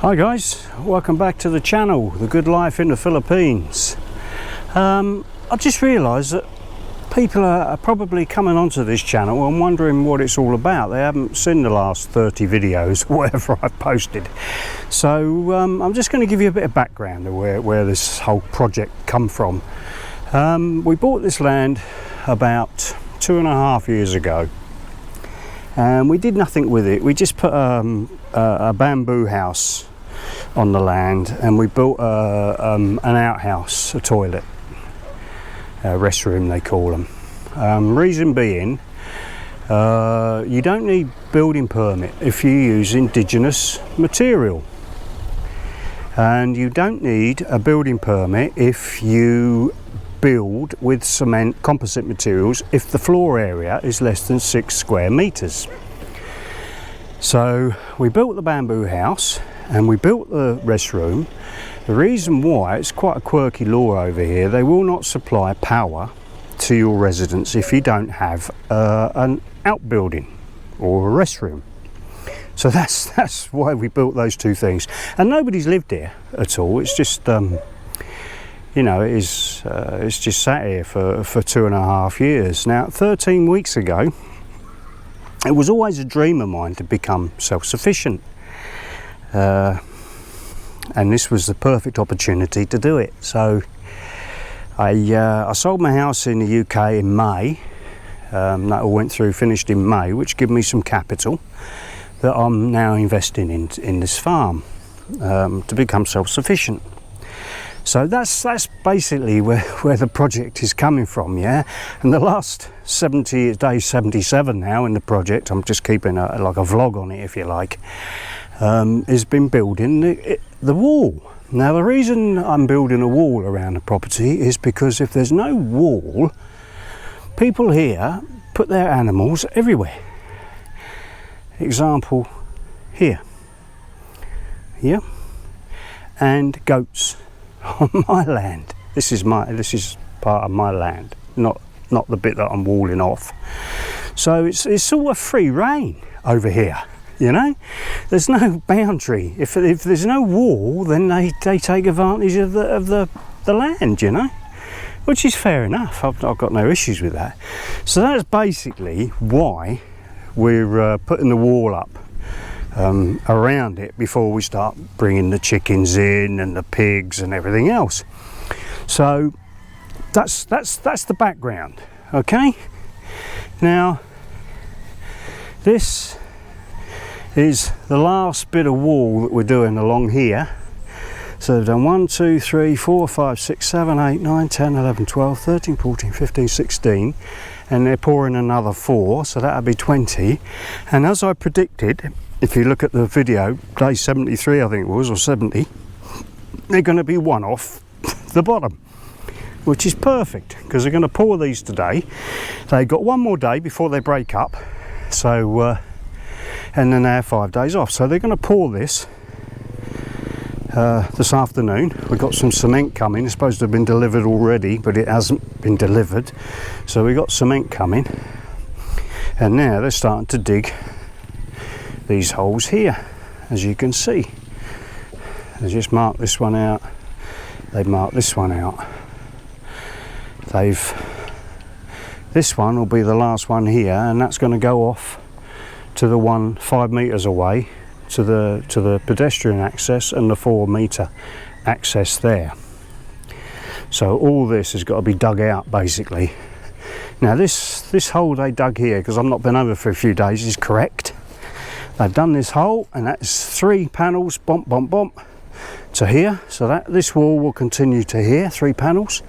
Hi guys, welcome back to the channel, The Good Life in the Philippines. I just realised that people are probably coming onto this channel and wondering what it's all about. They haven't seen the last 30 videos, whatever I've posted. So I'm just going to give you a bit of background of where this whole project come from. We bought this land about 2.5 years ago. And we did nothing with it. We just put a bamboo house on the land, and we built an outhouse, a toilet, a restroom they call them. Reason being, you don't need building permit if you use indigenous material, and you don't need a building permit if you build with cement composite materials if the floor area is less than 6 square meters. So we built the bamboo house and we built the restroom. The reason why, it's quite a quirky law over here, they will not supply power to your residence if you don't have an outbuilding or a restroom. So that's why we built those two things, and nobody's lived here at all. It's just you know, it's just sat here for 2.5 years. Now, 13 weeks ago, it was always a dream of mine to become self-sufficient. And this was the perfect opportunity to do it. So I sold my house in the UK in May. That all went through, finished in May, which gave me some capital that I'm now investing in this farm to become self-sufficient. So that's basically where the project is coming from, yeah. And the last 70 days, 77 now in the project, I'm just keeping like a vlog on it, if you like, has been building the wall. Now, the reason I'm building a wall around the property is because if there's no wall, people here put their animals everywhere. Example here, yeah, and goats on my land. This is part of my land, not the bit that I'm walling off. So it's sort of free reign over here, you know. There's no boundary. If there's no wall, then they take advantage of the land, you know, which is fair enough. I've got no issues with that. So that's basically why we're putting the wall up around it before we start bringing the chickens in and the pigs and everything else. So that's the background. Okay, now this is the last bit of wall that we're doing along here. So we've done 1, 2, 3, 4, 5, 6, 7, 8, 9, 10, 11, 12, 13, 14, 15, 16, and they're pouring another 4, so that'll be 20. And as I predicted, if you look at the video, day 73 I think it was, or 70, they're going to be one off the bottom, which is perfect because they're going to pour these today. They've got one more day before they break up, so and then they have 5 days off. So they're going to pour this this afternoon. We've got some cement coming. It's supposed to have been delivered already, but it hasn't been delivered. So we got cement coming, and now they're starting to dig these holes here, as you can see. They just marked this one out. They've marked this one out. This one will be the last one here, and that's going to go off to the one 5 meters away to the pedestrian access and the 4 meter access there. So all this has got to be dug out basically. Now this hole they dug here, because I've not been over for a few days, is correct. They've done this hole, and that's 3 panels, bump, bump, bump, to here. So that this wall will continue to here, 3 panels.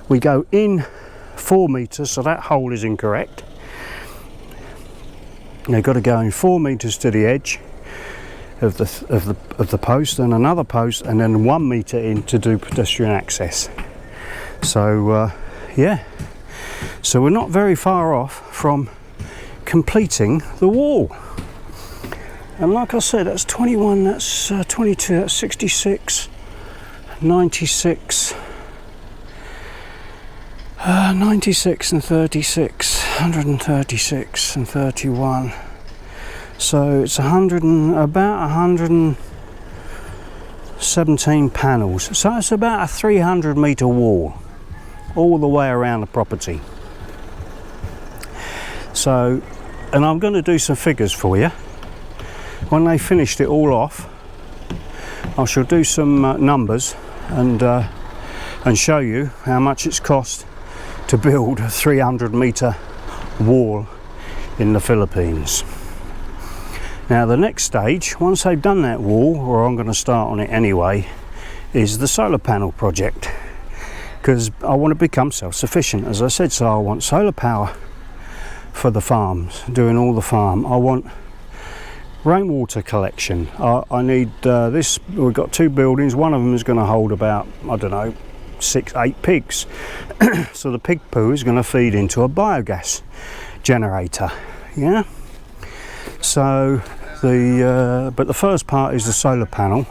We go in 4 meters, so that hole is incorrect. They've got to go in 4 meters to the edge of the post, and another post, and then 1 meter in to do pedestrian access. So yeah, so we're not very far off from completing the wall. And like I said, that's 21, that's 22, that's 66, 96, 96 and 36, 136 and 31. So it's about 100 and 17 panels, so it's about a 300 metre wall all the way around the property. So, and I'm going to do some figures for you. When they finished it all off, I shall do some numbers and show you how much it's cost to build a 300 metre wall in the Philippines. Now the next stage, once they've done that wall, or I'm going to start on it anyway, is the solar panel project, because I want to become self-sufficient, as I said. So I want solar power for the farms, doing all the farm. I want rainwater collection. I need this. We've got 2 buildings. One of them is going to hold about, I don't know, 6-8 pigs. So the pig poo is going to feed into a biogas generator. Yeah. So but the first part is the solar panel,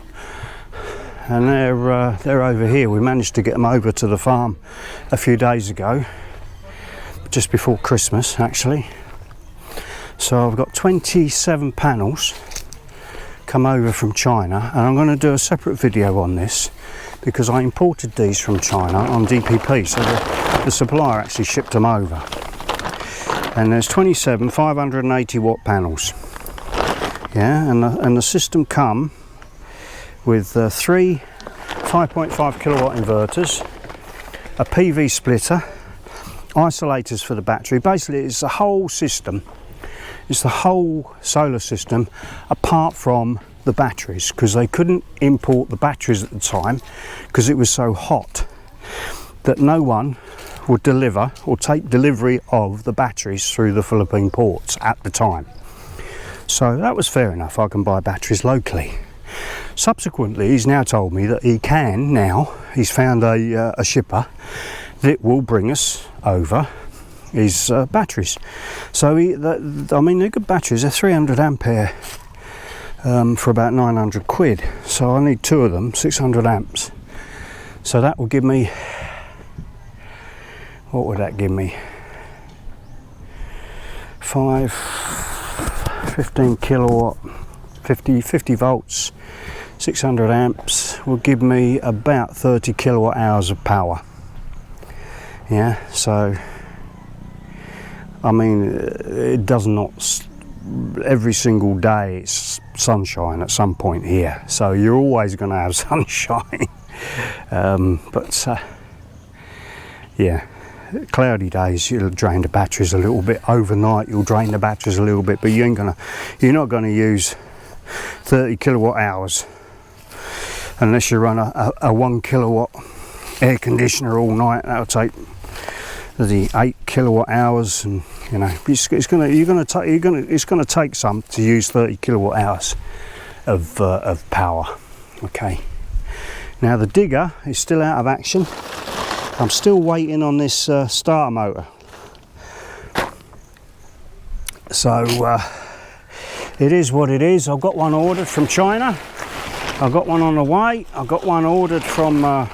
and they're over here. We managed to get them over to the farm a few days ago, just before Christmas actually. So I've got 27 panels come over from China, and I'm going to do a separate video on this because I imported these from China on DPP, so the supplier actually shipped them over. And there's 27 580 watt panels. Yeah, and the system come with 3 5.5 kilowatt inverters, a PV splitter, isolators for the battery. Basically it's the whole system. It's the whole solar system apart from the batteries, because they couldn't import the batteries at the time because it was so hot that no one would deliver or take delivery of the batteries through the Philippine ports at the time. So that was fair enough. I can buy batteries locally. Subsequently, he's now told me that he can now. He's found a shipper that will bring us over his batteries. So I mean, they're good batteries. They're 300 ampere for about 900 quid. So I need 2 of them, 600 amps. So that will give me, what would that give me? 15 kilowatt, 50 volts, 600 amps will give me about 30 kilowatt hours of power. Yeah, so I mean, it does not, every single day it's sunshine at some point here, so you're always going to have sunshine. Yeah, cloudy days you'll drain the batteries a little bit. Overnight you'll drain the batteries a little bit, but you're not going to use 30 kilowatt hours unless you run a 1 kilowatt air conditioner all night. That'll take the 8 kilowatt hours, and you know it's going to take some to use 30 kilowatt hours of power. Okay, now the digger is still out of action. I'm still waiting on this starter motor. So it is what it is. I've got one ordered from China. I've got one on the way. I've got one ordered from a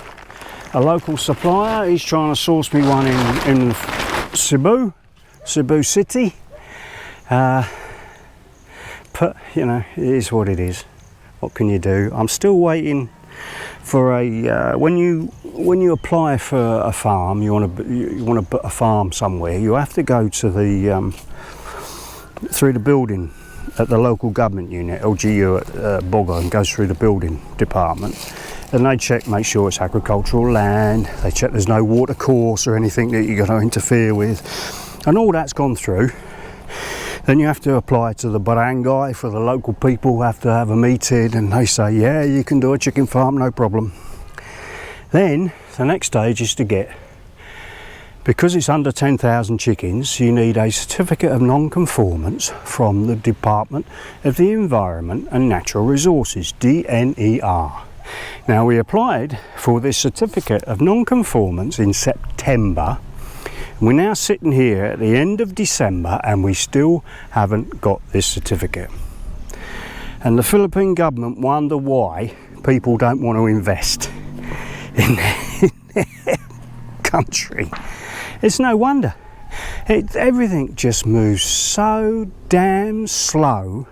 local supplier. He's trying to source me one in Cebu City. But you know, it is what it is. What can you do? I'm still waiting for a when you apply for a farm, you want to put a farm somewhere, you have to go to the through the building at the local government unit, LGU at Bogor, and goes through the building department, and they check, make sure it's agricultural land. They check there's no water course or anything that you're going to interfere with, and all that's gone through. Then you have to apply to the barangay for the local people, have to have a meeting, and they say, yeah, you can do a chicken farm, no problem. Then the next stage is to get, because it's under 10,000 chickens, you need a certificate of non-conformance from the Department of the Environment and Natural Resources, DNER. Now, we applied for this certificate of non-conformance in September. We're now sitting here at the end of December and we still haven't got this certificate. And the Philippine government wonder why people don't want to invest in their country. It's no wonder. Everything just moves so damn slow.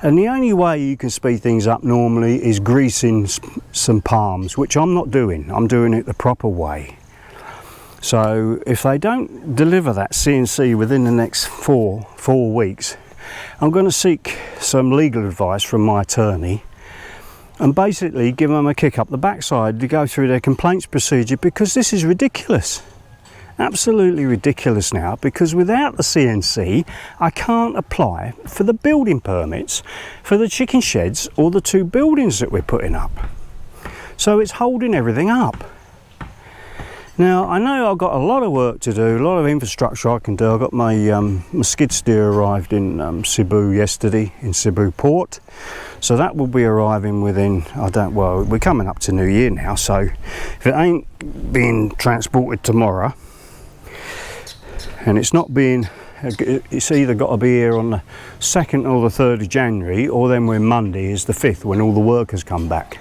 And the only way you can speed things up normally is greasing some palms, which I'm not doing. I'm doing it the proper way. So if they don't deliver that CNC within the next four weeks, I'm going to seek some legal advice from my attorney and basically give them a kick up the backside to go through their complaints procedure, because this is ridiculous. Absolutely ridiculous now, because without the CNC I can't apply for the building permits for the chicken sheds or the 2 buildings that we're putting up. So it's holding everything up. Now I know I've got a lot of work to do, a lot of infrastructure I can do. I got my skid steer arrived in Cebu yesterday, in Cebu port, so that will be arriving within, well, we're coming up to New Year now, so if it ain't being transported tomorrow, and it's not being, it's either got to be here on the 2nd or the 3rd of January, or then when Monday is the 5th, when all the workers come back.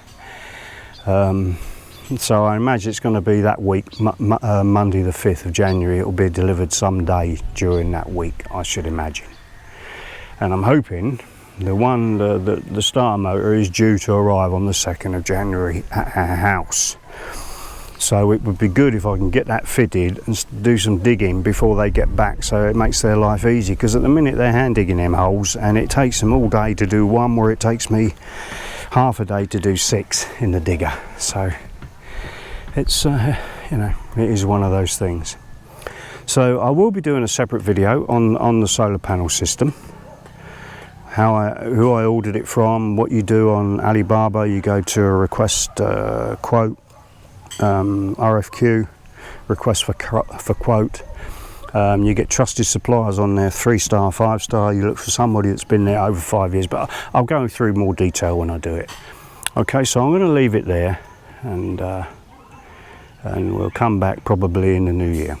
So I imagine it's going to be that week, Monday the 5th of January. It will be delivered some day during that week, I should imagine. And I'm hoping the starter motor is due to arrive on the 2nd of January at our house. So it would be good if I can get that fitted and do some digging before they get back, so it makes their life easy, because at the minute they're hand digging them holes and it takes them all day to do one, where it takes me half a day to do 6 in the digger. So it's you know, it is one of those things. So I will be doing a separate video on the solar panel system, who I ordered it from. What you do on Alibaba, you go to a request quote, RFQ, request for quote. You get trusted suppliers on there, 3-star, 5-star. You look for somebody that's been there over 5 years, but I'll go through more detail when I do it. Okay, so I'm going to leave it there, and we'll come back probably in the new year.